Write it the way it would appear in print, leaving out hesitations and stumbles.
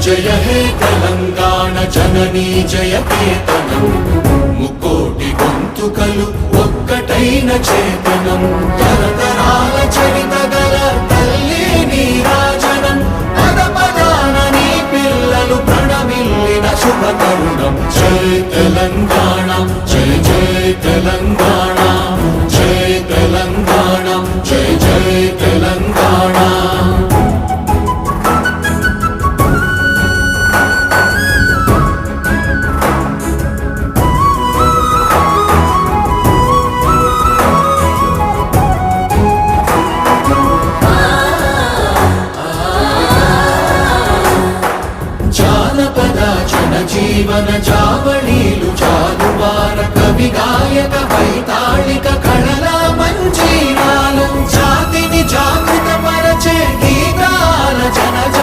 జయ హే తెలంగాణ జననీ జయ కేతనం ముకోటి గొంతుకలు ఒక్కటైన చేతనం తరతరాల చరిత గల తల్లి నీరాజనం పద పదాన నీ పిల్లలు ప్రణమిల్లిన శుభ తరుణం జయ తెలంగాణ జయ జయ తెలంగాణ జయ తెలంగాణ జయ జయ తెలంగాణ జీవన జావళీలు జాలువార కవి గాయక